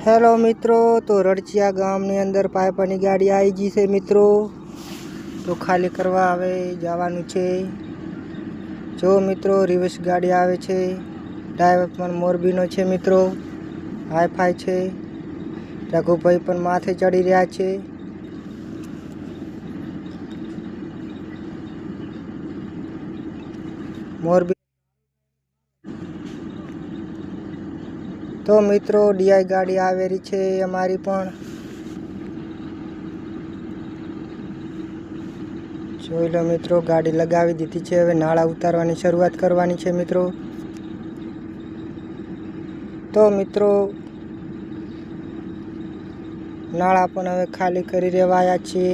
Hello मित्रों, तो रड़चिया गामनी अंदर पाइपनी गाड़ी आई गई है मित्रों। तो खाली करवा आवे जवानुं छे। जो मित्रों रिवर्स गाड़ी आवे छे। ड्राइवर पण मोरबीनो छे मित्रों। हाईफाई छे। रघुभाई पण माथे चढ़ी रह्या छे। मोरबी तो मित्रों डीआई गाड़ी आवेली छे अमारी पण। જોઈ લો મિત્રો, ગાડી લગાવી દીધી છે। હવે નાળા ઉતારવાની શરૂઆત કરવાની છે મિત્રો। તો મિત્રો નાળા પણ હવે ખાલી કરી દેવાયા છે।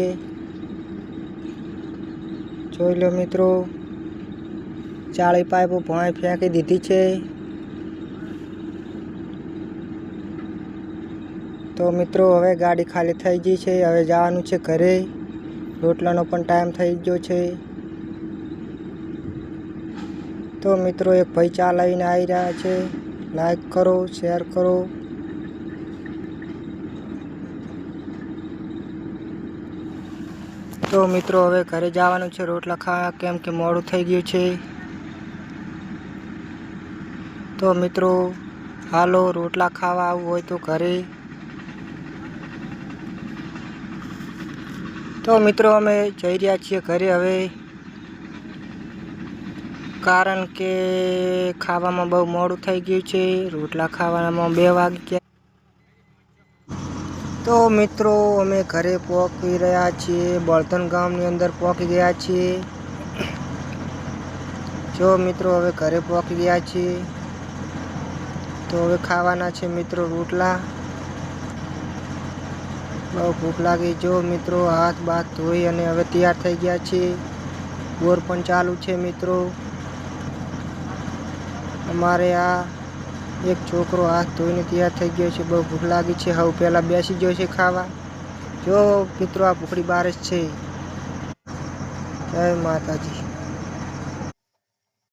જોઈ લો મિત્રો, ચાળી પાઇપો ભોંય ફેંકી દીધી છે। તો મિત્રો હવે ગાડી ખાલી થઈ ગઈ છે। હવે જવાનું છે ઘરે। રોટલાનો પણ ટાઈમ થઈ ગયો છે। તો મિત્રો એક ભાઈ ચા લઈને આવી રહ્યા છે। લાઈક કરો, શેર કરો। તો મિત્રો હવે ઘરે જવાનું છે રોટલા ખાવા, કેમ કે મોડું થઈ ગયું છે। તો મિત્રો હાલો રોટલા ખાવા આવવું હોય તો ઘરે। તો મિત્રો અમે જઈ રહ્યા છીએ ઘરે હવે, કારણ કે ખાવામાં બહુ મોડું થઈ ગયું છે। રોટલા ખાવામાં 2 વાગી ગયા। તો મિત્રો અમે ઘરે પહોંચી રહ્યા છીએ। બળતણ ગામની અંદર પહોંચી ગયા છીએ। જો મિત્રો હવે ઘરે પહોંચી ગયા છીએ। તો હવે ખાવાના છે મિત્રો રોટલા। બહુ ભૂખ લાગી। જો મિત્રો હાથ બાથ ધોઈ અને હવે તૈયાર થઈ ગયા છે। બોર પણ ચાલુ છે મિત્રો। અમારે આ એક છોકરો હાથ ધોઈને તૈયાર થઈ ગયો છે। બહુ ભૂખ લાગી છે। હવે પહેલાં બેસી ગયો છે ખાવા। જો મિત્રો આ ભૂખડી બારસ છે। જય માતાજી।